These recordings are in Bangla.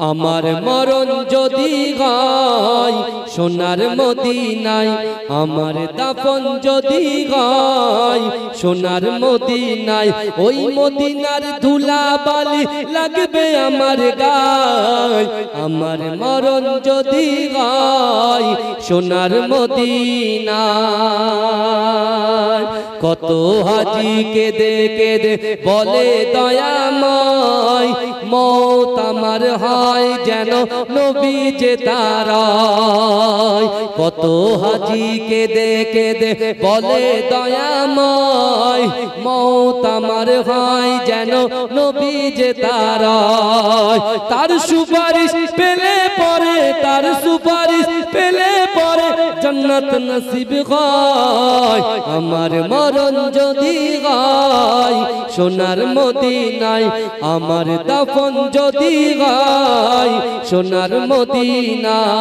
আমার মরণ যদি হয় সোনার মদিনায়, আমার দাফন যদি হয় সোনার মদিনায়, ওই মদিনার ধুলা বালি লাগবে আমার গায়। আমার মরণ যদি হয় সোনার মদিনায়, কত হাজি কেঁদে কেঁদে বলে দয়াময়, মৌত আমার হয় যেন নবী যে তারায়। কত হাজি কেঁদে কেঁদে বলে দয়াময়, মৌত আমার হয় যেন নবী যে তারায়। তার সুপারিশ পেলে পরে, তার সুপারিশ পেলে পরে জান্নাত নসিব হয়। আমার মরণ যদি হয় সোনার মদিনায়, আমার দাফন যদি হয় সোনার মদিনায়।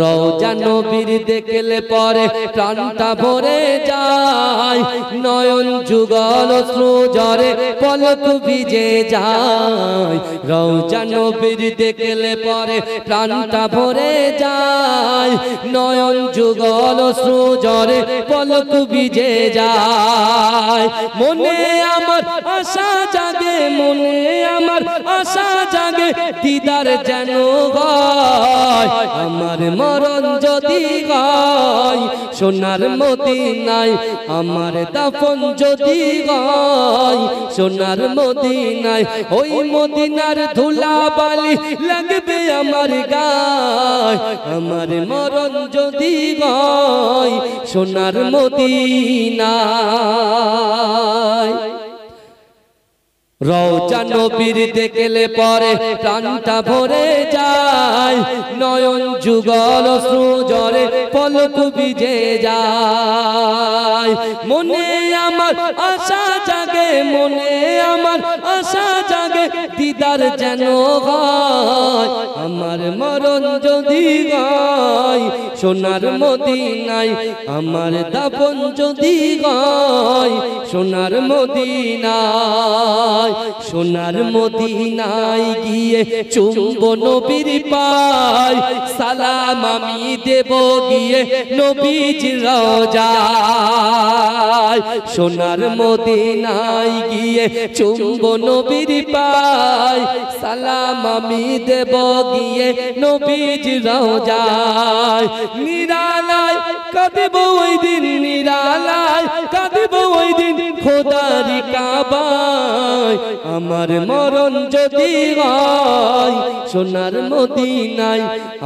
রওজা নবীর দেখলে পরে প্রাণটা ভরে যায়, নয়ন যুগল অশ্রু ঝরে পলক ভিজে যায়। রওজা নবীর দেখলে পরে প্রাণটা ভরে যায়, নয়ন যুগল অশ্রু ঝরে পলক ভিজে যায়। মনে আমার আশা জাগে, মনে আমার আশা জাগে দিদার যেন হয়। আমার মরণ যদি হয় সোনার মদিনায়, আমার দাফন যদি হয় সোনার মদিনায়, ওই মদিনার ধুলা বালি লাগবে আমার গায়। আমার মরণ যদি হয় সোনার মদিনায়। রওজা নবীর দেখলে পরে প্রাণটা ভরে যায়, নয়ন যুগল অশ্রু ঝরে পলক ভিজে যায়। মনে আমার আশা জাগে, মনে আমার আশা জাগে দিদার যেন হয়। আমার মরণ যদি হয় সোনার মদিনায়, আমার দাফন যদি হয় সোনার মদিনায়। সোনার মদিনায় গিয়ে চুম্ব নবীর পায়, সালাম আমি দেব গিয়ে নবীজির রওজায়। সোনার মদিনায় গিয়ে চুম্ব নবীর পায়, সালাম আমি দেব গিয়ে নবীজির রওজায়। নিরালায় কাঁদব ওই দিন, নিরালায় কাঁদব ওই দিন খোদার কাবায়। আমার মরণ যদি হয় সোনার মদিনায়,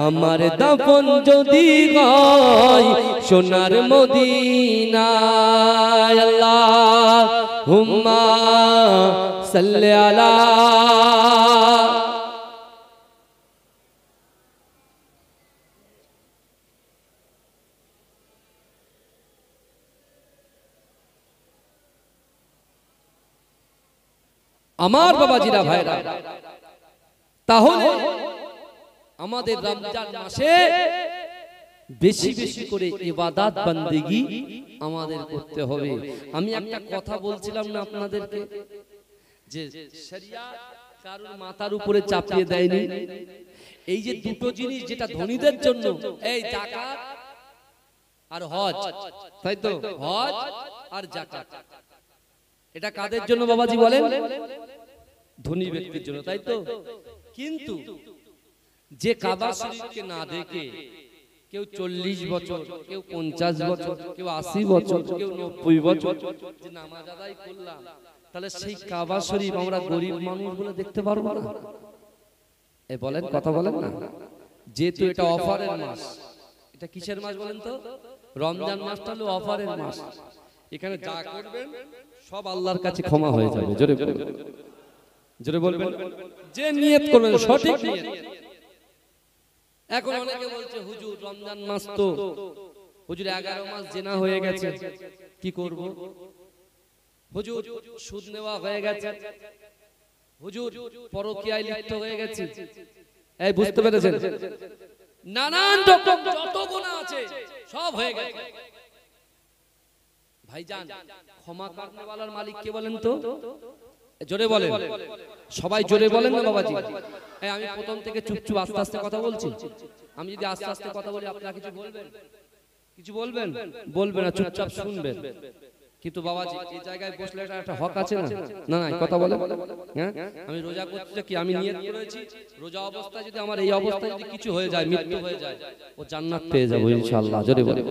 আমার দাফন যদি হয় সোনার মদিনায়। আল্লাহুম্মা সাল্লি আলা আমার বাবাজিরা ভাইরা। তাহলে আমাদের রমজান মাসে বেশি বেশি করে ইবাদত বন্দেগী আমাদের করতে হবে। আমি একটা কথা বলছিলাম না আপনাদেরকে, যে শরিয়াত কারোর মাথার উপরে চাপিয়ে দেয়নি। এই যে দুটো জিনিস যেটা ধনীদের জন্য, এই যাকাত আর হজ, তাই তো? হজ আর যাকাত, এটা কাদের জন্য বাবাজি বলেন? ধনী ব্যক্তির জন্য, তাই তো? কিন্তু যে কাবা শরীফকে না দেখে কেউ 40 বছর, কেউ 50 বছর, কেউ 80 বছর, কেউ 90 বছর যে নামাজ আদায় করলাম, তাহলে সেই কাবা শরীফ আমরা গরিব মানুষ বলে দেখতে পারবো না? এই বলেন, কথা বলেন না। যেহেতু এটা অফারের মাস, এটা কিসের মাস বলেন তো? রমজান মাসটা হলো অফারের মাস। এখানে যা করবেন সব আল্লাহর কাছে ক্ষমা হয়ে যাবে। জোরে বলবেন, জোরে বলবেন। যে নিয়ত করবেন সঠিক নিয়ত। এখন অনেকে বলছে হুজুর রমজান মাস তো, হুজুর 11 মাস জেনা হয়ে গেছে, কি করব? হুজুর সুদ নেওয়া হয়ে গেছে, হুজুর পরকীয়ায় লিপ্ত হয়ে গেছে। এই বুঝতে পেরেছেন? নানান রকম যত গুনাহ আছে সব হয়ে গেছে। ভাইজান, ক্ষমা করনে ওয়ালার মালিক কে বলেন তো? জোরে বলেন, সবাই জোরে বলেন না বাবাজি। আমি প্রথম থেকে চুপচুপ আস্তে আস্তে কথা বলছি। আমি যদি আস্তে আস্তে কথা বলি আপনারা কিছু বলবেন? কিছু বলবেন? বলবেন না, চুপচাপ শুনবেন। কিন্তু বাবাজি এই জায়গায় বসলে একটা হক আছে না? না না, কথা বলে। হ্যাঁ, আমি রোজা করতে কি আমি নিয়ত করেছি রোজা অবস্থায় যদি আমার এই অবস্থায় যদি কিছু হয়ে যায়, মৃত্যু হয়ে যায়, ও জান্নাত পেয়ে যাবো ইনশাআল্লাহ। জোরে বলেন।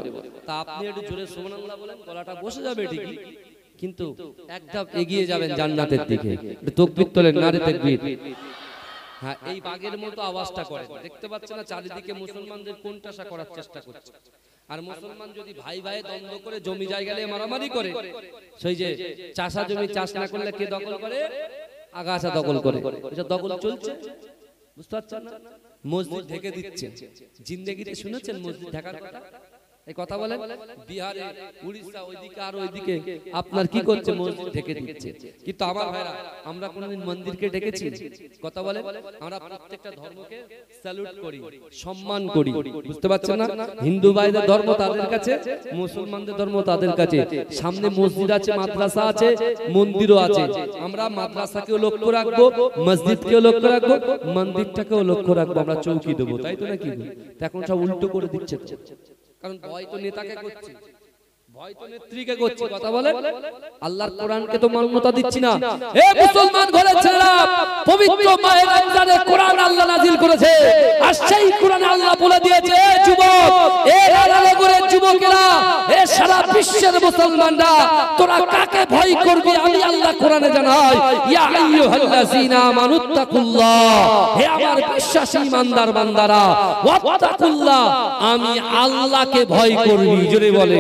তা আপনি একটু জোরে সুবহানাল্লাহ বলেন, গলাটা বসে যাবে ঠিকই, কিন্তু এক ধাপ এগিয়ে যাবেন জান্নাতের দিকে। তাকবীর তোলেন, নারে তাকবীর। হ্যাঁ, এই বাগের মতো আওয়াজটা করে। দেখতে পাচ্ছেন না চারিদিকে মুসলমানদের কোণঠাসা করার চেষ্টা করছে। আর মুসলমান যদি ভাই ভাই দ্বন্দ্ব করে জমি জায়গা নিয়ে মারামারি করে, সেই যে চাষা জমি চাষ না করলে কে দখল করে? আগাছা দখল করে। এটা দখল চলছে, বুঝতে পারছেন না? মসজিদ ঢেকে দিচ্ছে। জিন্দেগিতে শুনেছেন মসজিদ ঢাকার কথা? এই কথা বলেন। বিহারে, উড়িষ্যা, ওইদিকে আর ওইদিকে আপনার কি করছে? মসজিদ ঢেকে দিচ্ছে। কিন্তু আমার ভাইরা, আমরা কোনদিন মন্দিরকে ডেকেছি? কথা বলেন। আমরা প্রত্যেকটা ধর্মকে স্যালুট করি, সম্মান করি, বুঝতে পারছেন না? হিন্দু ভাইদের ধর্ম তাদের কাছে, মুসলমানদের ধর্ম তাদের কাছে। সামনে মসজিদ আছে, মাদ্রাসা আছে, মন্দিরও আছে। আমরা মাদ্রাসাকেও লক্ষ্য রাখবো, মসজিদকেও লক্ষ্য রাখবো, মন্দিরটাকেও লক্ষ্য রাখবো। আমরা চৌকি দেবো, তাই তো নাকি? এখন সব উল্টো করে দিচ্ছে। কারণ ভয় তো নেতাকে করছে, ভয় তো নেত্রীকে করছে। কথা বলে। আল্লাহর কোরআনকে তো মান্যতা দিচ্ছি না। হে মুসলমান ঘরের ছেলেরা, পবিত্র মাহে রমজানে কোরআন আল্লাহ নাযিল করেছে। আর সেই কোরআনে আল্লাহ বলে দিয়েছে, এ যুবক, এ রাজানগরের যুবকেরা, এ সারা বিশ্বের মুসলমানরা, তোরা কাকে ভয় করবি? আমি আল্লাহ কোরআনে জানাই, ইয়া আইয়ুহাল্লাযীনা আমানুত্তাকুল্লাহ, হে আমার বিশ্বাসী ইমানদার বান্দারা, ওয়াত্তাকুল্লাহ, আমি আল্লাহকে ভয় করবি। জোরে বলে।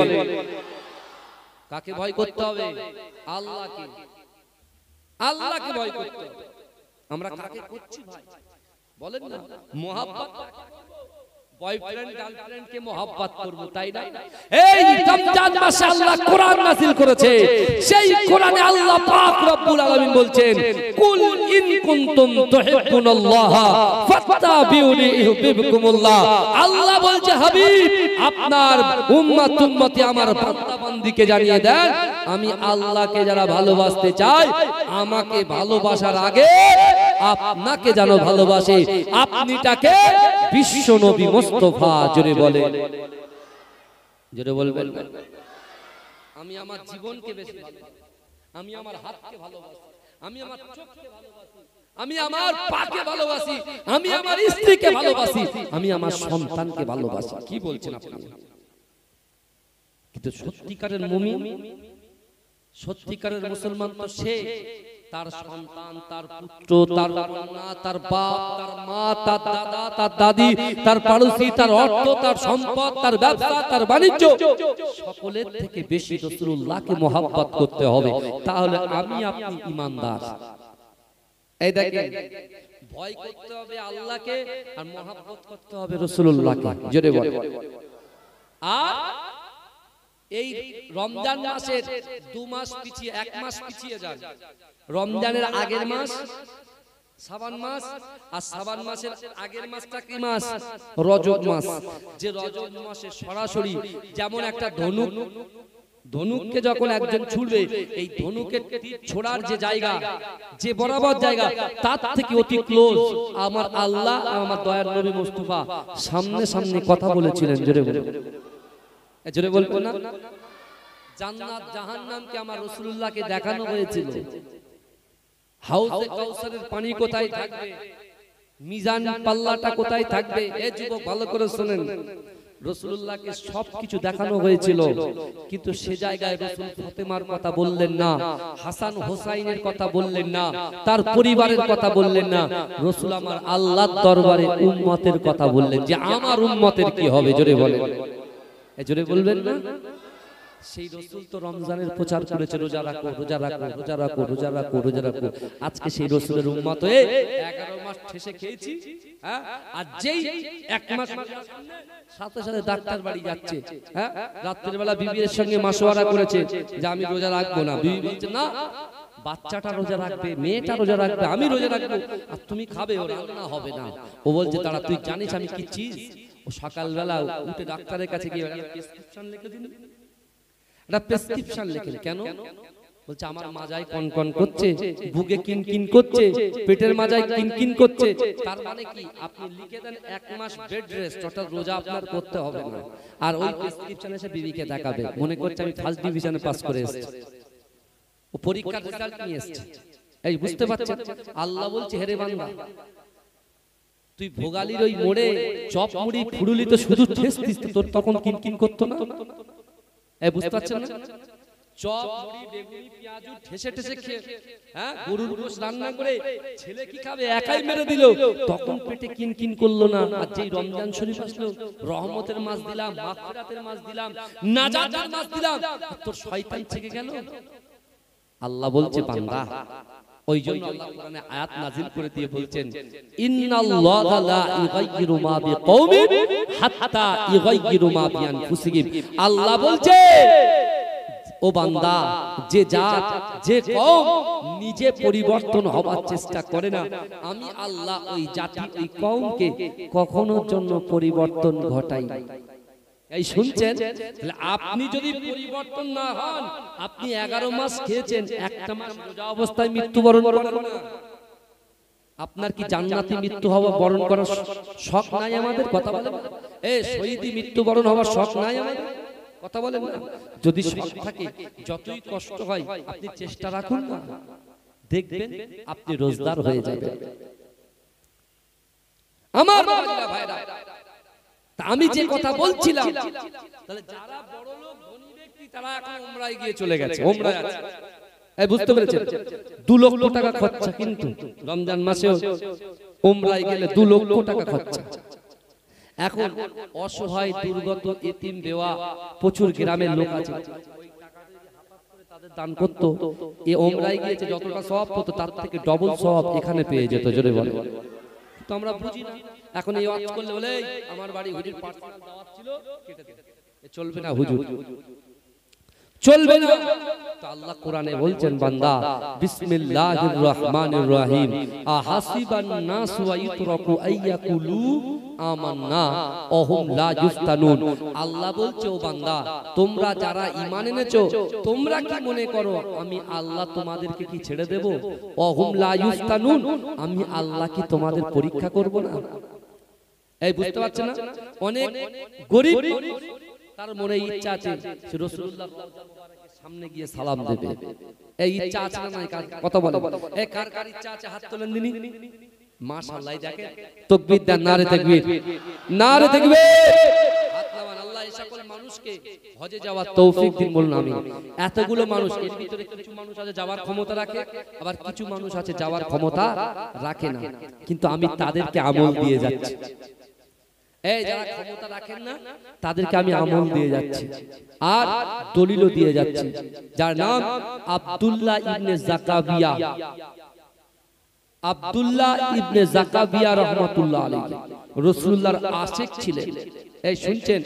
কাকে ভয় করতে হবে? আল্লাহকে। আল্লাহকে ভয় করতে হবে। আমরা কাকে করছি ভাই বলেন না? মোহাব্বত, বয়ফ্রেন্ড গার্লফ্রেন্ড কে মোহাব্বত করব, তাই না? এই রমজান মাসে আল্লাহ কোরআন নাযিল করেছে। সেই কোরআনে আল্লাহ পাক রব্বুল আলামিন বলছেন, কুল ইন কুনতুম তুহিব্বুনাল্লাহ ফাত্তাবিউনি ইউহিব্বুকুমুল্লাহ। আল্লাহ বলছে, হাবিব, আপনার উম্মতি আমার বান্দা বান্দীকে জানিয়ে দেন, আমি আল্লাহকে যারা ভালোবাসতে চায়, আমাকে ভালোবাসার আগে আপনাকে যেন ভালোবাসে। আপনি তাকে বিশ্ব নবী মুস্তাফা। জোরে বলে, জোরে বলবেন। আমি আমার জীবনকে বেশি ভালোবাসি, আমি আমার হাতকে ভালোবাসি, আমি আমার চোখকে ভালোবাসি, আমি আমার পাকে ভালোবাসি, আমি আমার স্ত্রীকে ভালোবাসি, আমি আমার সন্তানকে ভালোবাসি। কি বলছেন আপনি? কিন্তু সত্যিকারের মুমিন, সত্যিকারের মুসলমান তো সে, তার সন্তান, তার পুত্র, তার কন্যা, তার বাপ, তার মা, তার দাদা, তার দাদি, তার পাড়োশি, তার অর্থ, তার সম্পদ, তার ব্যবসা, তার বাণিজ্য, সকলের থেকে বেশি রাসূলুল্লাহকে মহব্বত করতে হবে। তাহলে আমি আপনি ঈমানদার। এই দেখেন, ভয় করতে হবে আল্লাহকে আর মহব্বত করতে হবে রাসূলুল্লাহকে। জোরে বলেন। আর এই রমজান মাসের 2 মাস পিছিয়ে, 1 মাস পিছিয়ে যায়। রমজানের আগের মাস শাবান মাস, আর শাবান মাসের আগের মাসটা কি মাস? রজব মাস। যে রজব মাসে সরাসরি যেমন একটা ধনুককে যখন একজন ছুড়বে, এই ধনুকের তীর ছোড়ার যে জায়গা, যে বরাবর জায়গা, তার থেকে অতি ক্লোজ আমার আল্লাহ আর আমার দয়ার নবী মুস্তাফা সামনে সামনে কথা বলেছিলেন। জোরে বলে, জোরে বলবো না? জান্নাত জাহান্নামকে আমার রাসূলুল্লাহকে দেখানো হয়েছিল। হাউজে কাউসারের পানি কোথায় থাকবে, মিজান পাল্লাটা কোথায় থাকবে, এই যুবক ভালো করে শুনেন। রাসূলুল্লাহকে সবকিছু দেখানো হয়েছিল, কিন্তু সে জায়গায় রাসূল ফাতেমার কথা বললেন না, হাসান হোসাইনের কথা বললেন না, তার পরিবারের কথা বললেন না। রাসূল আমার আল্লাহর দরবারে উম্মতের কথা বললেন, যে আমার উম্মতের কি হবে। জোরে বলেন, জোরে বলবেন না? সেই রাসূল তো রমজানের প্রচার করেছে, রোজা রাখো, রোজা রাখো, রোজা রাখো, রোজা রাখো, রোজা রাখো। আজকে সেই রাসূলের উম্মত হয়ে 11 মাস ঠেসে খেয়েছি, হ্যাঁ? আর যেই 1 মাস সাথে সাথে ডাক্তার বাড়ি যাচ্ছে, হ্যাঁ? রাতের বেলা বিবির সঙ্গে মাশওয়ারা করেছে যে আমি রোজা রাখবো না। বিবি বলছে না, বাচ্চাটা রোজা রাখবে, মেয়েটা রোজা রাখবে, আমি রোজা রাখবো, আর তুমি খাবে, ও রান্না হবে না। ও বলছে, তারা তুই জানিস আমি কি চিজ? ও সকালবেলা উঠে ডাক্তারের কাছে গিয়ে প্রেসক্রিপশন লিখে দিল, একটা প্রেসক্রিপশন লিখেন। কেন? বলছে আমার মাজায় কনকন করছে, বুকে কিনকিন করছে, পেটের মাজায় কিনকিন করছে। তার মানে কি আপনি লিখে দেন 1 মাস বেড রেস্ট, অর্থাৎ রোজা আপনার করতে হবে না। আর ওই প্রেসক্রিপশনে এসে বিবিকে দেখাবে, মনে করছে আমি ফার্স্ট ডিভিশনে পাস করে এসেছি, ও পরীক্ষার রেজাল্ট নিয়ে এসেছে। এই বুঝতে পারছেন? আল্লাহ বলছে হেরে বান্দা, তুই ভোগালির ওই মোড়ে চপ মুড়ি ফুড়ুলি তো শুধু ঠেসতিস, তোর তখন কিনকিন করতো না? এই বুঝতে পারছেন না? চপ মুড়ি বেগুনি পেঁয়াজু ঠেসে ঠেসে খেয়ে, হ্যাঁ, গরুর গোশ রান্না করে ছেলে কি খাবে একাই মেরে দিল, তখন পেটে কিনকিন করলো না। আর যেই রমজান শরীফ আসলো, রহমতের মাস দিলাম, মাগফিরাতের মাস দিলাম, নাজাতের মাস দিলাম, তোর শয়তান থেকে গেল। আল্লাহ বলছে বান্দা, ওই জন্য আল্লাহ কোরআনে আয়াত নাযিল করে দিয়ে বলছেন ইন্নাল্লাহা লা ইউগাইয়িরু মা বিকওমিন হাত্তা ইউগাইয়িরু মা বিআনফুসিহিম। আল্লাহ বলছে ও বান্দা, যে জাত যে কওম নিজে পরিবর্তন হবার চেষ্টা করে না, আমি আল্লাহ ওই জাতি ওই কওমকে কখনোর জন্য পরিবর্তন ঘটাই না। এই শুনছেন? তাহলে আপনি যদি পরিবর্তন না হন, আপনি 11 মাস খেয়েছেন, একটা মাস রোজা অবস্থায় মৃত্যুবরণ করবেন না, আপনার কি জান্নাতি মৃত্যু হওয়া বরণ করার শখ নাই আমাদের? কথা বলেন। এই শহীদি মৃত্যুবরণ হওয়ার শখ নাই আমাদের? কথা বলেন না। যদি শখ থাকে, যতই কষ্ট হয় আপনি চেষ্টা রাখুন না, দেখবেন আপনি রোজদার হয়ে যাবেন। আমার ভাইরা, আমি যে কথা বলছিলাম, তাহলে যারা বড় লোক ধনী ব্যক্তি তারা এখন উমরায় গিয়ে চলে গেছে, উমরায় আছে। এই বুঝতে পেরেছেন? 2 লক্ষ টাকা খরচা, কিন্তু রমজান মাসেও উমরায় গেলে 2 লক্ষ টাকা খরচা। এখন অসহায় দুর্গত এতিম বেওয়া প্রচুর গ্রামের লোক আছে, তাদের দান করত, এই উমরায় গিয়েছে যতটা সওয়াব হতো তার থেকে ডবল সওয়াব এখানে পেয়ে যেত। জোরে বলে। তো আমরা বুঝি না, এখন এই ওয়াজ করলে বলে আমার বাড়ি হুজুর পার্সোনাল দাওয়াত ছিল, কেটে দে, চলবে না হুজুর, চলবে না। তো আল্লাহ কোরআনে বলছেন বান্দা, বিসমিল্লাহির রহমানির রহিম, আহাসিবান নাস ওয়া ইতরাকু আইয়াকুলু আমান্না ওহুম লা ইফতানুন। আল্লাহ বলছে ও বান্দা, তোমরা যারা ঈমান এনেছো, তোমরা কি মনে করো আমি আল্লাহ তোমাদেরকে কি ছেড়ে দেব? ওহুম লা ইফতানুন, আমি আল্লাহ কি তোমাদের পরীক্ষা করব না? এই বুঝতে পারছেন না? অনেক গরীব তার মনে ইচ্ছা আছে সে রাসূলুল্লাহ সামনে গিয়ে সালাম দেবে, এই ইচ্ছা আছে না? কথা বলে। এই কার কার ইচ্ছা আছে হাত তোলেন দিনি। মাশাআল্লাহ, দেখেন তাকবীর দেন, নারে তাকবীর, নারে তাকবীর, হাত নামান। আল্লাহ এই সকল মানুষকে হজে যাওয়ার তৌফিক দিন বলুন আমিন। এতগুলো মানুষ, এর ভিতরে কিছু মানুষ আছে যাওয়ার ক্ষমতা রাখে, আবার কিছু মানুষ আছে যাওয়ার ক্ষমতা রাখে না, কিন্তু আমি তাদেরকে আমল দিয়ে যাচ্ছি। এই যারা ক্ষমতা রাখেন না তাদেরকে আমি আমল দিয়ে যাচ্ছি আর দলিলও দিয়ে যাচ্ছি, যার নাম আব্দুল্লাহ ইবনে জাকাবিয়া। আব্দুল্লাহ ইবনে জাকাবিয়া রাহমাতুল্লাহ আলাইহি রাসূলুল্লাহর আশিক ছিলেন। এই শুনছেন?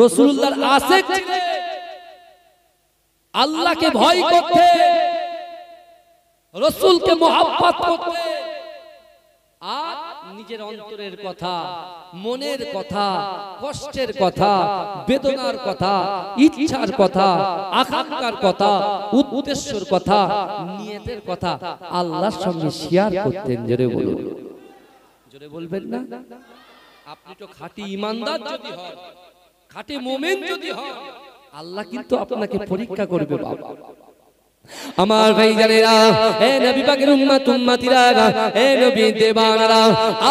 রাসূলুল্লাহর আশিক ছিলেন, আল্লাহকে ভয় করতে, রাসূলকে মহব্বত করতে, আর নিজের অন্তরের কথা, মনের কথা, কষ্টের কথা, বেদনার কথা, ইচ্ছার কথা, আকাঙ্ক্ষার কথা, উদ্দেশ্যের কথা, নিয়তের কথা আল্লাহর সঙ্গে শেয়ার করতেন। জোরে বলুন, জোরে বলবেন না? আপনি তো খাঁটি ঈমানদার যদি হন, খাঁটি মুমিন যদি হন, আল্লাহ কিন্তু আপনাকে পরীক্ষা করবে বাবা। আমার ভাই জানেরা, এ নবী পাকের উম্মত উম্মতিরা, এ নবী দেবানারা,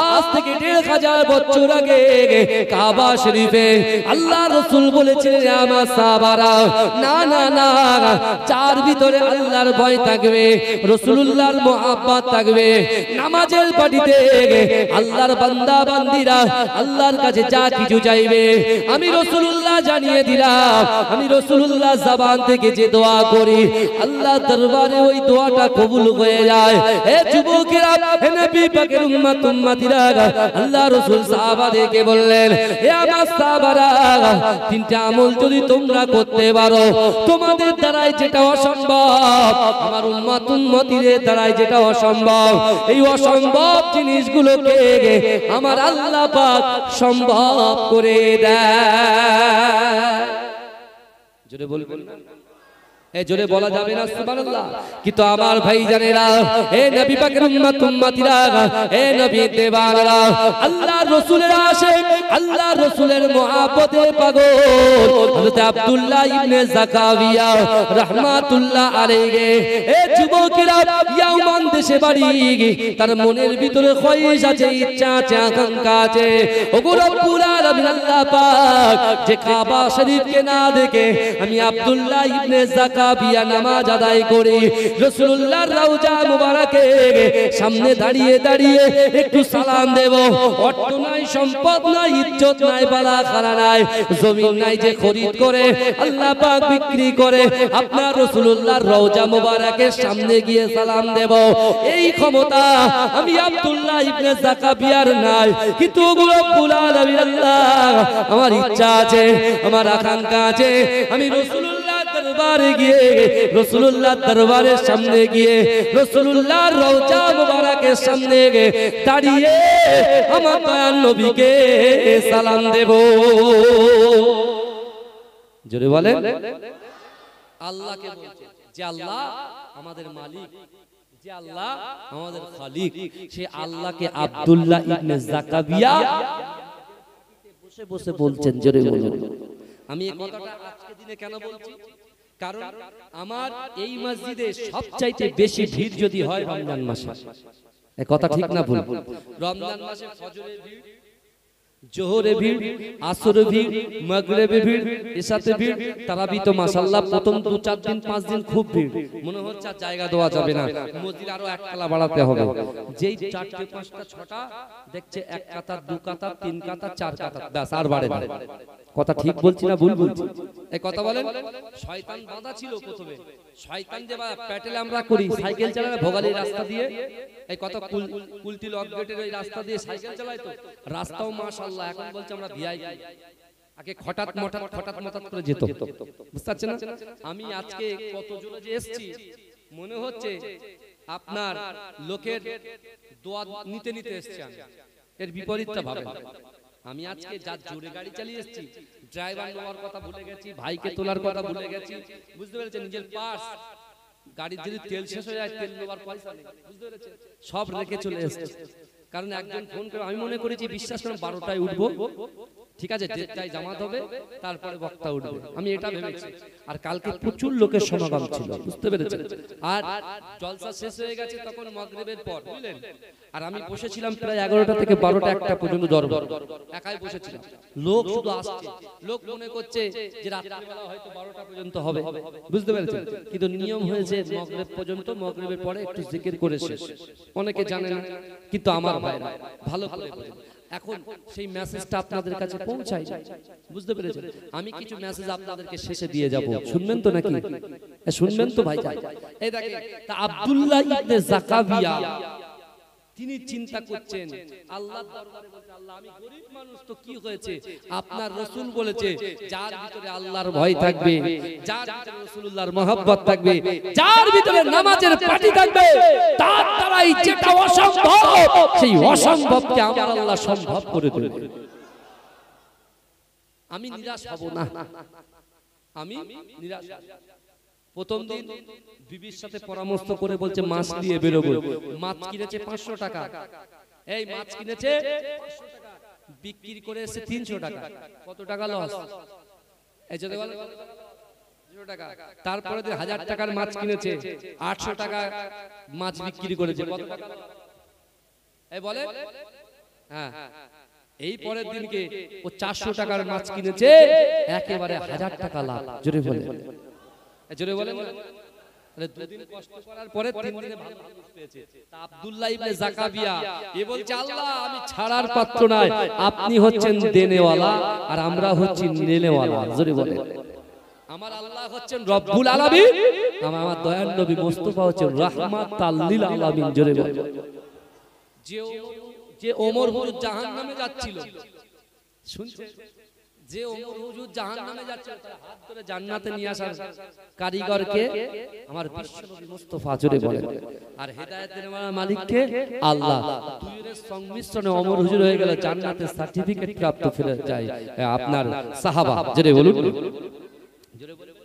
আজ থেকে ১৫০০ বছর আগে কাবা শরীফে আল্লাহ রাসূল বলেছিলেন আমার সাহাবারা, না না না, যার ভিতরে আল্লাহর ভয় থাকবে, রাসূলুল্লাহর মুহাব্বত থাকবে, নামাজের পাটিতে আল্লাহর বান্দা বান্দীরা আল্লাহর কাছে যা কিছু চাইবে আমি রাসূলুল্লাহ জানিয়ে দিলাম, আমি রাসূলুল্লাহ জবান থেকে যে দোয়া করি আল্লাহ দরবারে ওই দোয়াটা কবুল হয়ে যায়। হে যুবকেরা, হে নবী পাকের উম্মত উম্মতিরা, আল্লাহ রাসূল সাহাবাদেরকে বললেন, হে আমার সাহাবারা, 3টা আমল যদি তোমরা করতে পারো, তোমাদের দ্বারাই যেটা অসম্ভব, আমার উম্মত উম্মতিদের দ্বারাই যেটা অসম্ভব, এই অসম্ভব জিনিসগুলোকে আমার আল্লাহ পাক সম্ভব করে দেয়। জোরে বলবেন না? এ জোরে বলা যাবে না সুবহানাল্লাহ। কিন্তু আমার ভাই জানেরা, এ নবী পাকের উম্মত উম্মতিরা, এ নবী দেওয়ানরা, আল্লাহর রাসূলের আশিক, আল্লাহর রাসূলের মুহাব্বতে পাগল হযরত আব্দুল্লাহ ইবনে যাকারিয়া রাহমাতুল্লাহ আলাইহি, এ যুবকেরা, ইয়ামান দেশে বাড়ি, তার মনের ভিতরে খয়েশ আছে, ইচ্ছা আছে, আকাঙ্ক্ষা আছে। ওগো রব্বুল আলামিন আল্লাহ পাক, যে কাবা শরীফকে না দেখে আমি আব্দুল্লাহ ইবনে যাকারিয়া নামাজ আদায় করি, রাসূলুল্লাহর রওজা মুবারকে সামনে দাঁড়িয়ে দাঁড়িয়ে একটু সালাম দেব। অর্থ নাই, সম্পদ নাই, ইজ্জত নাই, বালা খারা নাই, জমিন নাই যে খরিদ করে আল্লাহ পাক বিক্রি করে আপনার রাসূলুল্লাহর রওজা মুবারকের সামনে গিয়ে সালাম দেব, এই ক্ষমতা আমি আব্দুল্লাহ ইবনে যাকারিয়ার নাই। কিন্তু রব্বুল আলামিন আল্লাহ, আমার ইচ্ছা আছে, আমার আকাঙ্ক্ষা আছে, আমি রাসূলুল্লাহর দরবারে গিয়ে, রাসূলুল্লাহর দরবারের সামনে গিয়ে, রাসূলুল্লাহর রওজা মুবারকের সামনে গিয়ে দাঁড়িয়ে আমার দয়ার নবীকে সালাম দেব। জোরে বলেন। আল্লাহকে বলছে যে আল্লাহ আমাদের মালিক, যে আল্লাহ আমাদের খালিক, সে আল্লাহকে আব্দুল্লাহ ইবনে যাকারিয়া বসে বসে বলছেন। জোরে বলুন। আমি এই কথাটা আজকে দিনে কেন বলছি? কারণ আমার এই মসজিদে সবচাইতে বেশি ভিড় যদি হয় রমজান মাসে। এই কথা ঠিক না ভুল? রমজান মাসে ফজরের ভিড়, জোহরে ভিড়, আসরে ভিড়, মাগরিবে ভিড়, ইশাতে ভিড়, তারাবি তো মাশাআল্লাহ প্রথম 2-4 দিন 5 দিন খুব ভিড়, মনে হচ্ছে আর জায়গা দেওয়া যাবে না, মসজিদ আরো এক কালা বাড়াতে হবে। যেই 4টে 5টা 6টা দেখছে, 1 কাতার 2 কাতার 3 কাতার 4 কাতার, ব্যাস আর বাড়ে না। কথা ঠিক বলছি না ভুল বলছি? এই কথা বলেন। শয়তান বাঁধা ছিল প্রথমে, শয়তান যে প্যাটেল আমরা করি সাইকেল চালায় ভোগালী রাস্তা দিয়ে, এই কথা কুলটি লক গেটের ওই রাস্তা দিয়ে সাইকেল চালায়, তো রাস্তাও মাশাআল্লাহ এখন বলছে আমরা ভিআইপি, আগে হঠাৎ মঠাৎ করে যেত, বুঝতে পারছেন না? আমি আজকে কত জোরে যে এসেছি, মনে হচ্ছে আপনার লোকের দোয়া নিতে নিতে এসেছি আমি, এর বিপরীতটা ভাবেন। আমি আজকে যা জোরে গাড়ি চালিয়ে এসেছি, ড্রাইভার নেওয়ার কথা ভুলে গেছি, ভাইকে তোলার কথা ভুলে গেছি, বুঝতে পেরেছেন? নিজের পার্স, গাড়ির যদি তেল শেষ হয়ে যায় তেল নেওয়ার পয়সা নেই, বুঝতে পেরেছেন? সব রেখে চলে এসেছি। কারণ একজন ফোন করে, আমি মনে করেছি বিশ্বাস করে 12টায় উঠবো, ঠিক আছে, 1টায় জামাত হবে, তারপরে বক্তা উঠবে, আমি এটা ভেবেছি। আর কালকে প্রচুর লোকের সমাগম ছিল, বুঝতে পেরেছেন? আর জলসা শেষ হয়ে গেছে তখন মাগরিবের পর, বুঝলেন? আর আমি বসেছিলাম প্রায় 11টা থেকে 12টা 1টা পর্যন্ত দরবার, একাই বসেছিলাম। লোক শুধু আসছে, লোক মনে করছে যে রাত্রিবেলা হয়তো 12টা পর্যন্ত হবে, বুঝতে পেরেছেন? কিন্তু নিয়ম হয়েছে মাগরিব পর্যন্ত, মাগরিবের পরে একটু জিকির করে শেষ। অনেকে জানে না, কিন্তু আমার ভাইরা ভালো করে বলেন। এখন সেই মেসেজটা আপনাদের কাছে পৌঁছায়, বুঝতে পেরেছেন? আমি কিছু মেসেজ আপনাদেরকে শেষে দিয়ে যাব, শুনবেন তো নাকি? শুনবেন তো ভাই? এই দেখেন, তা আব্দুল্লাহ ইবনে যাকারিয়া তিনি চিন্তা করছেন, আল্লাহর দরবারে বলতে, আল্লাহ আমি গরীব মানুষ, তো কি হয়েছে? আপনার রাসূল বলেছে যার ভিতরে আল্লাহর ভয় থাকবে, যার ভিতরে রাসূলুল্লাহর মহব্বত থাকবে, যার ভিতরে নামাজের পাটি থাকবে, তার দ্বারাই যেটা অসম্ভব সেই অসম্ভবকে আমার আল্লাহ সম্ভব করে দেবে। আমি নিরাশ হব না, আমি নিরাশ। প্রথম দিন বিবির সাথে পরামর্শ করে বলছে মাছ নিয়ে বেরোবো। মাছ কিনেছে 500 টাকা, এই মাছ কিনেছে 500 টাকা, বিক্রি করে এসে 300 টাকা। কত টাকা লস? এই যে বল 300 টাকা। তারপরে 1000 টাকার মাছ কিনেছে, 800 টাকা মাছ বিক্রি করেছে। কত টাকা? এই বলে, হ্যাঁ। এই পরের দিনকে ও 400 টাকার মাছ কিনেছে, একেবারে 1000 টাকা লাভ। জোরে বলে, জোরে বলেন। দুদিন কষ্ট করার পরে 3 দিনে ভালো মানুষ পেয়েছে। তা আব্দুল্লাহ ইবনে যাকারিয়া এ বলছে, আল্লাহ আমি ছাড়ার পাত্র নয়, আপনি হচ্ছেন দেনেওয়ালা আর আমরা হচ্ছি নেনেওয়ালা। জোরে বলেন। আমার আল্লাহ হচ্ছেন রব্বুল আলামিন, আমার দয়ার নবী মুস্তাফা হচ্ছেন রাহমাতাল লিল আলামিন। জোরে বলেন। যে ওমর হুজুর জাহান্নামে যাচ্ছিল, শুনছেন? যে ওমর হুজুর জাহান্নামে যাচ্ছে, তার হাত ধরে জান্নাতে নিয়ে আসার কারিগরকে আমার বিশ্বনবী মুস্তাফা। জোরে বলেন। আর হেদায়েতের মালিককে আল্লাহ। দুইয়ের সংমিশ্রণে ওমর হুজুর হয়ে গেল জান্নাতে সার্টিফিকেট প্রাপ্ত ফিরে যায় আপনার সাহাবা। জোরে বলুন, জোরে বলুন।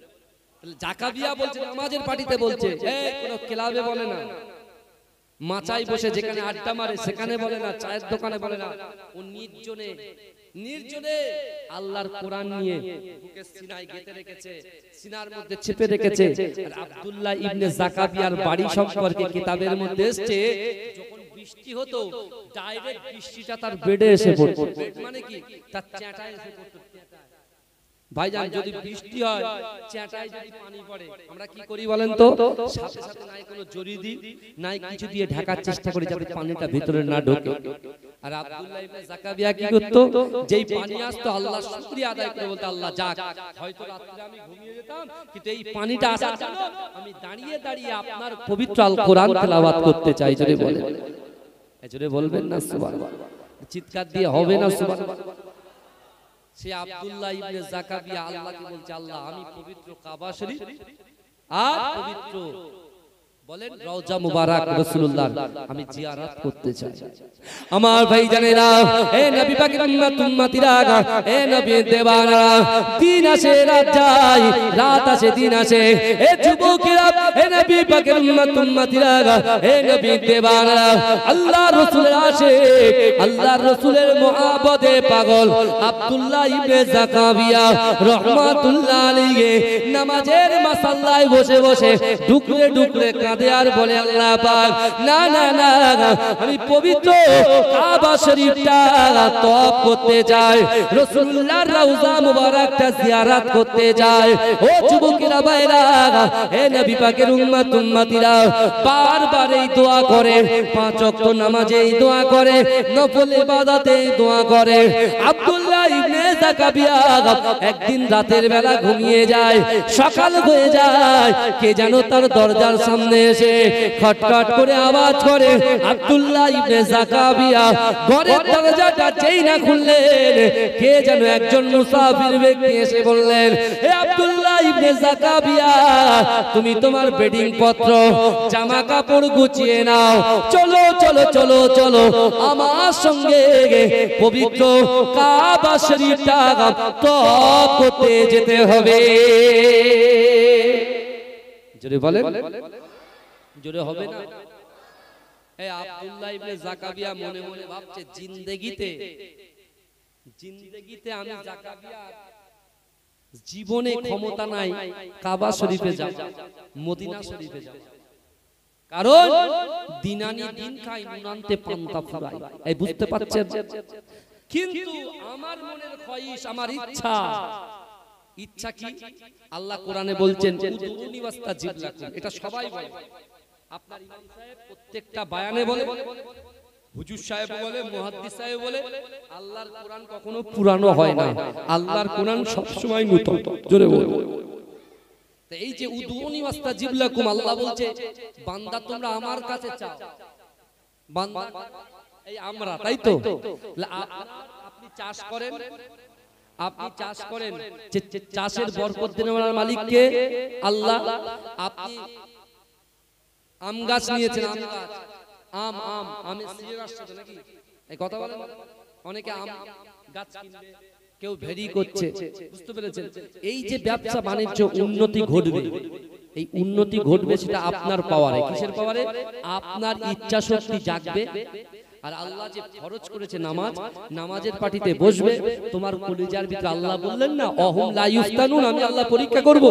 জাকাবিয়া বলছে নামাজের পার্টিতে বলছে, কোনো ক্লাবে বলে না, মাচায় বসে যেখানে আড্ডা মারে সেখানে বলে না, চায়ের দোকানে বলে না, ও নির্জনে নির্জনে আল্লাহর কোরআন নিয়ে বুকে সিনায় গেঁথে রেখেছে, সিনার মধ্যে চেপে রেখেছে। আর আব্দুল্লাহ ইবনে জাকাবিয়ার বাড়ি সম্পর্কে কিতাবের মধ্যে এসেছে, যখন বৃষ্টি হতো ডাইরেক্ট বৃষ্টিটা তার বেডে এসে পড়তো। মানে কি, তার চ্যাটায় এসে পড়তো। ভাইজান যদি বৃষ্টি হয়, চ্যাটায় যদি পানি পড়ে, আমরা কি করি বলেন তো? সাথে সাথে নাই কোনো জড়ি দিই, নাই কিছু দিয়ে ঢাকার চেষ্টা করি যাতে পানিটা ভিতরে না ঢোকে। আর আব্দুল্লাহ ইবনে জাকাবিয়া কি করতো? যেই পানি আসতো আল্লাহর শুকরিয়া আদায় করে বলতো, আল্লাহ যাক, হয়তো রাতে আমি ঘুমিয়ে যেতাম, কিন্তু এই পানিটা আসার জন্য আমি দাঁড়িয়ে দাঁড়িয়ে আপনার পবিত্র আল কোরআন তেলাওয়াত করতে চাই। জোরে বলেন, জোরে বলবেন না সুবহানাল্লাহ? চিৎকার দিয়ে হবে না সুবহানাল্লাহ? সে আব্দুল্লাহ ইবনে জাকাবিয়া আল্লাহকে বলছে, আল্লাহ আমি পবিত্র কাবা শরীফ আর পবিত্র বলেন রওজা মুবারক রাসূলুল্লাহ আমি জিয়ারত করতে চাই। আমার ভাই জানেরা, এ নবী পাকের উম্মতিরা, এ নবী দেওয়ানা, দিন আসে রাত যায়, রাত আসে দিন আসে। এ যুবকেরা, এ নবী পাকের উম্মতিরা, এ নবী দেওয়ানা, আল্লাহর রাসূলের আশিক, আল্লাহর রাসূলের মুহাব্বতে পাগল আব্দুল্লাহ ইবনে জাকাবিয়া রাহমাতুল্লাহ আলাইহি নামাজের মাসাল্লায় বসে বসে ডুকরে ডুকরে কাঁদে আর বলে, আল্লাহ পাক, না না না, আমি পবিত্র কাবা শরীফটা তওয়াফ করতে চাই, রাসূলুল্লাহর রওজা মুবারকটা জিয়ারত করতে চাই। ও যুবকেরা ভাইরা, হে নবী পাকের উম্মতিরা, বারবার এই দোয়া করে, পাঁচ ওয়াক্ত নামাজে এই দোয়া করে, নফল ইবাদতে এই দোয়া করে। আব্দুল্লাহ ইবনে জাকাবিয়া একদিন রাতের বেলা ঘুমিয়ে যায়, সকাল হয়ে যায়, কে যেন তার দরজার সামনে এসে খটখট করে আওয়াজ করে। আব্দুল্লাহ ইবনে জাকাবিয়া ঘরের দরজাটা যেই না খুললেন, কে যেন একজন মুসাফির ব্যক্তি এসে বললেন, হে আব্দুল্লাহ ইবনে জাকাবিয়া, তুমি তোমার বেডিং পত্র জামা কাপড় গুছিয়ে নাও, চলো চলো চলো চলো আমার সঙ্গে পবিত্র কাবা শরীফটা তওয়াফ করতে যেতে হবে। জোরে বলেন, জোরে হবে না? এই আব্দুল্লাহ ইবনে জাকাবিয়া মনে মনে ভাবছে, জিন্দেগিতে আমি জাকাবিয়া জীবনে ক্ষমতা নাই কাবা শরীফে যাব, মদিনা শরীফে যাব, কারণ দিনানি দিন খাই, নুনান্তে পান্তা ফুরাই। এই বুঝতে পারছেন? কিন্তু আমার মনের খয়েশ, আমার ইচ্ছা, ইচ্ছা কি? আল্লাহ কোরআনে বলছেন, উদুনি ওয়াস্তাজিব লাকুম, এটা সবাই বলে। আপনার ইমাম সাহেব প্রত্যেকটা বয়ানে বলে, হুজুর সাহেব বলে, মুহাদ্দিস সাহেব বলে, আল্লাহর কোরআন কখনো পুরানো হয় না, আল্লাহর কোরআন সব সময় নতুন। জোরে বলে। তো এই যে উদুনি ওয়াস্তাজিব লাকুম, আল্লাহ বলছে, বান্দা তোমরা আমার কাছে চাও, বান্দা এই আমরা, তাই তো? আপনি চাষ করেন, আপনি চাষ করেন, চাষের বরকত দেওয়ার মালিক কে? আল্লাহ। আপনি আম গাছ নিয়েছেন, আম গাছ, আম আম আমের সিজন আসছে তো নাকি? এই কথা বলেন, অনেকে আম গাছ কিনবে, কেউ ভেরি করছে, বুঝতে পেরেছেন? এই যে ব্যবসা বাণিজ্য উন্নতি ঘটবে, এই উন্নতি ঘটবে সেটা আপনার পাওয়ারে। কিসের পাওয়ারে? আপনার ইচ্ছা শক্তি জাগবে। আর আল্লাহ যে ফরজ করেছে নামাজ, নামাজের পার্টিতে বসবে, তোমার কলিজার ভিতরে আল্লাহ বললেন না, অহুম লা ইফতানুন, আমি আল্লাহ পরীক্ষা করব,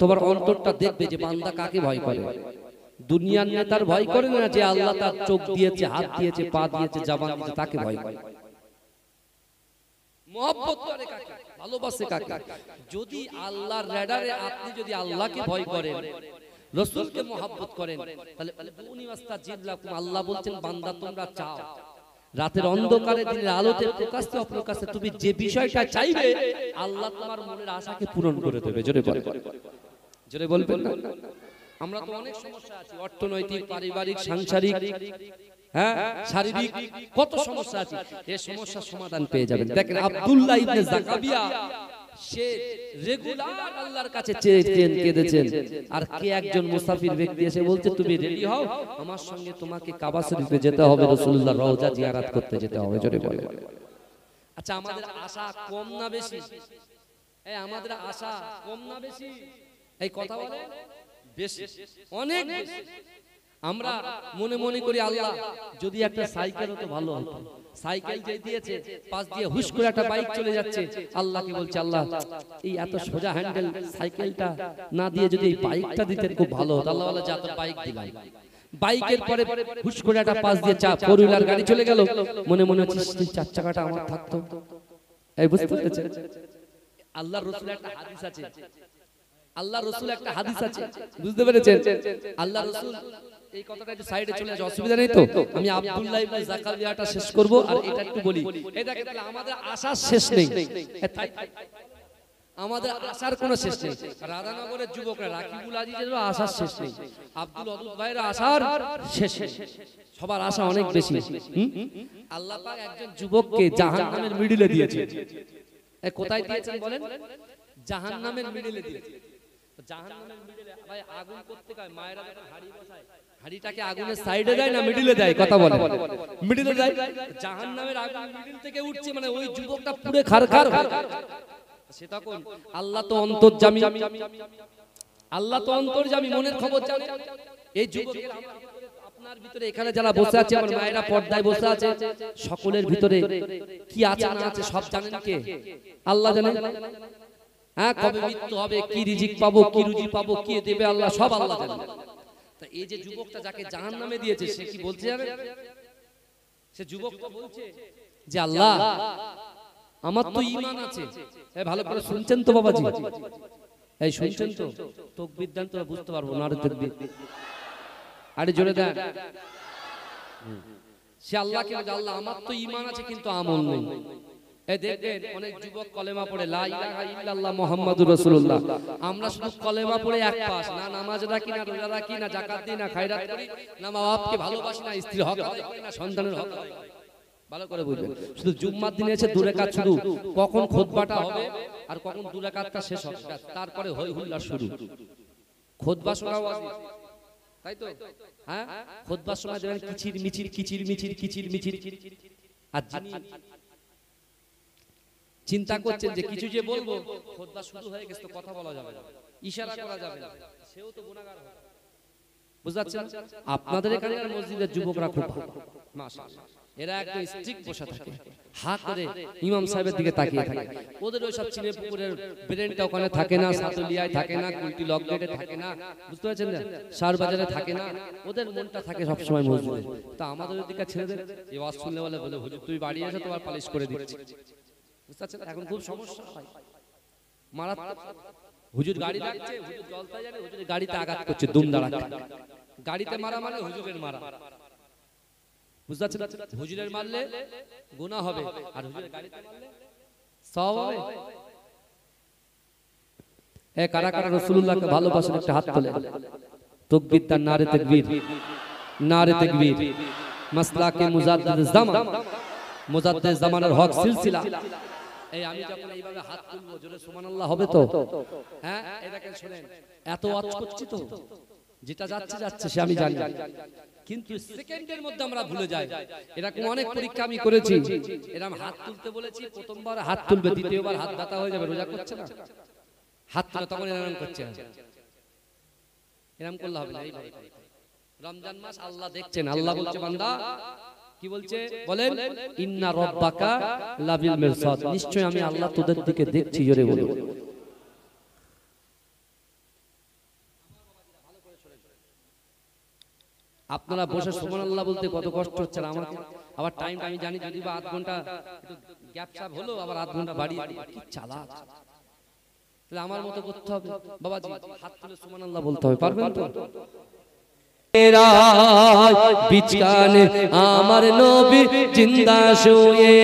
তোমার অন্তরটা দেখবে যে বান্দা কাকে ভয় করে। দুনিয়ার নেতার ভয় করে না, যে আল্লাহ তার চোখ দিয়েছে, হাত দিয়েছে, পা দিয়েছে, জবান দিয়েছে, তাকে ভয় করে। মহব্বত করে কাকে? ভালোবাসে কাকে? যদি আল্লাহর রাডারে আপনি যদি আল্লাহকে ভয় করেন, রাসূলকে মহব্বত করেন, তাহলে উদুনি ওয়াস্তাজিব লাকুম, আল্লাহ বলছেন, বান্দা তোমরা চাও, রাতের অন্ধকারে দিনের আলোতে প্রকাশ্যে অপ্রকাশ্যে তুমি যে বিষয়টা চাইবে, আল্লাহ তোমার মনের আশাকে পূরণ করে দেবে। জোরে বলেন, জোরে বলবেন না? আমরা তো অনেক সমস্যা আছে, অর্থনৈতিক, পারিবারিক, সাংসারিক, হ্যাঁ শারীরিক, কত সমস্যা আছে। এই সমস্যার সমাধান পেয়ে যাবেন। দেখেন আব্দুল্লাহ ইবনে জাকাবিয়া, সে রেগুলার আল্লাহর কাছে চেয়েছেন, কেঁদেছেন, আর কে একজন মুসাফির ব্যক্তি এসে বলছে, তুমি রেডি হও, আমার সঙ্গে তোমাকে কাবা শরীফে যেতে হবে, রাসূলুল্লাহর রওজা জিয়ারত করতে যেতে হবে। জোরে বলে। আচ্ছা, আমাদের আশা কম না বেশি? আমাদের আশা কম না বেশি? এই কথা বলে বেশি, অনেক বেশি। আমরা মনে মনে করি আল্লাহ যদি একটা সাইকেল হতো ভালো হতো, সাইকেল যে দিয়েছে পাশ দিয়ে হুশ করে একটা বাইক চলে যাচ্ছে, আল্লাহকে বলছে আল্লাহ এই এত সোজা হ্যান্ডেল সাইকেলটা না দিয়ে যদি এই বাইকটা দিতেন খুব ভালো হতো। আল্লাহ বলে যা তো বাইক দিলাম। বাইকের পরে হুশ করে একটা পাশ দিয়ে ফোর হুইলার গাড়ি চলে গেল, মনে মনে হচ্ছে চার চাকাটা আমার থাকতো। এই বুঝতে পেরেছেন? আল্লাহর রাসূলের একটা হাদিস আছে, আল্লাহর রাসূল একটা হাদিস আছে, বুঝতে পেরেছেন? আল্লাহর রাসূল এই কথাটা একটু সাইডে চলে আসে, অসুবিধা নেই তো? আমি আব্দুল্লাহ ইবনে যাকারিয়াটা শেষ করব আর এটা একটু বলি। এই দেখেন তাহলে আমাদের আশার শেষ নেই, আমাদের আশার কোনো শেষ নেই। রাধানগরের যুবকরা রাকিবুল আজিজেরও আশার শেষ নেই, আব্দুল ওয়াদুদ ভাইয়ের আশার শেষ নেই, সবার আশা অনেক বেশি। আল্লাহ পাক একজন যুবককে জাহান্নামের মিডলে দিয়েছে। এই কোথায় দিয়েছেন বলেন? জাহান্নামের মিডলে দিয়েছে। জাহান্নামের মিডলে ভাই আগুন করতে কয় মায়েরা যখন হাড়ি বসায়, হাড়িটাকে আগুনের সাইডে দেয় না মিডলে দেয়? কথা বলে মিডলে দেয়। জাহান্নামের আগুন মিডল থেকে উঠছে, মানে ওই যুবকটা পুরো খারখার হয়ে সেটা কোন? আল্লাহ তো অন্তর্যামী, আল্লাহ তো অন্তর্যামী, মনের খবর জানে। এই যুবকের আপনার ভিতরে এখানে যারা বসে আছে, আমার মায়েরা পর্দায় বসে আছে, সকলের ভিতরে কি আছে না আছে সব জানেন কে? আল্লাহ জানেন। হ্যাঁ, কবে মৃত্যু হবে, কি রিজিক পাবো, কি রুজি পাবো, কি দেবে আল্লাহ, সব আল্লাহ জানেন। তা এই যে যুবকটা যাকে জাহান্নামে দিয়েছে সে কি বলছে জানেন? সে যুবকটা বলছে যে আল্লাহ আমার তো ঈমান আছে। এই ভালো করে শুনছেন তো বাবাজি? এই শুনছেন তো? তাকবীর দেন তো বুঝতে পারবো না। আরে তাকবীর, আরে জোরে দেন। সে আল্লাহকে বলে আল্লাহ আমার তো ঈমান আছে কিন্তু আমল নেই। এই দেখবেন অনেক যুবক কলেমা পড়ে লা ইলাহা ইল্লাল্লাহ মুহাম্মাদুর রাসূলুল্লাহ, আমরা শুধু কলেমা পড়ে এক পাশ, না নামাজ রাখি, না রোজা রাখি, না যাকাত দিই, না খায়রাত করি, না মা বাপকে ভালোবাসি, না স্ত্রীর হক আদায় করি, না সন্তানের হক আদায় করি। ভালো করে বুঝবেন, শুধু জুম্মার দিনে এসে দু রাকাত, শুধু কখন খুতবাটা হবে আর কখন দু রাকাতটা শেষ হবে, তারপরে হই হুল্লা শুরু। খুতবা শোনাও আছে, তাই তো? হ্যাঁ, খুতবার সময় দেখবেন কিচির মিচির কিচির মিচির কিচির মিচির। আর যিনি চিন্তা করছেন যে কিছু যে বলবো, খুতবা শুরু হয়ে গেছে তো কথা বলা যাবে না, ইশারা করা যাবে না, সেও তো গুনাহগার হবে। বুঝতে পারছেন? আপনাদের এখানকার মসজিদের যুবকরা খুব ভালো, মাশাআল্লাহ। এরা একদম স্ট্রিক্ট বসে থাকে, হা করে ইমাম সাহেবের দিকে তাকিয়ে থাকে। ওদের ওই সব চিনে পুকুরের ব্রেনটা ওখানে থাকে না, সাতুলিয়ায় থাকে না, কুলটি লক গেটে থাকে না, বুঝতে পারছেন না, শাহর বাজারে থাকে না, ওদের মনটা থাকে সব সময় মসজিদে। তা আমাদের দিকে ছেলেদের এই ওয়াজ শুনলে বলে হুজুর তুই বাড়ি এসে তোমার পালিশ করে দিচ্ছি। বুঝতে পারছেন? এখন খুব সমস্যা হয়, মারাত্মক। হুজুর গাড়ি লাগছে, হুজুর জলতায় যাবে, হুজুরের গাড়িতে আঘাত করছে, দুম দাঁড়াচ্ছে। গাড়িতে মারা মানে হুজুরের মারা, বুঝতে পারছেন? হুজুরের মারলে গুনাহ হবে আর হুজুরের গাড়িতে মারলে সওয়াব হবে। এ কারা কারা রাসূলুল্লাহকে ভালোবাসেন একটা হাত তোলেন। তাকবীর তার নারে তাকবীর, নারে তাকবীর। মাসলাকে মুজাদ্দিদ জামান, মুজাদ্দিদ জামানের হক সিলসিলা। এই আমি যখন এইভাবে হাত তুলবো জোরে সুবহানাল্লাহ হবে তো? হ্যাঁ, এই দেখেন শুনেন, এত ওয়াজ করছি তো, যেটা যাচ্ছে যাচ্ছে সে আমি জানি, কিন্তু সেকেন্ডের মধ্যে আমরা ভুলে যাই। এরকম অনেক পরীক্ষা আমি করেছি, এরকম হাত তুলতে বলেছি, প্রথমবার হাত তুলবে, দ্বিতীয়বার হাত ব্যথা হয়ে যাবে, রোজা করছে না, হাত তুলে তখন এরকম করছে, এরকম করলে হবে না। এইভাবে রমজান মাস আল্লাহ দেখছেন, আল্লাহ বলছে বান্দা কি বলছে বলেন, ইন্না রাব্বাকা লাবিল মিরসাদ, নিশ্চয় আমি আল্লাহ তোদের দিকে দেখছি। জোরে বলো। আপনারা বসে সুবহানাল্লাহ বলতে কত কষ্ট হচ্ছে আমার, আবার টাইমটা আমি জানি যদি বা আধ ঘন্টা একটু গ্যাপ স্যাপ হলো, আবার আধ ঘন্টা বাড়িয়ে দিই, কি চালাক। তাহলে আমার মতো করতে হবে বাবাজি, হাত তুলে সুবহানাল্লাহ বলতে হবে, পারবেন তো? বিছানে আমার নবী জিন্দা শুয়ে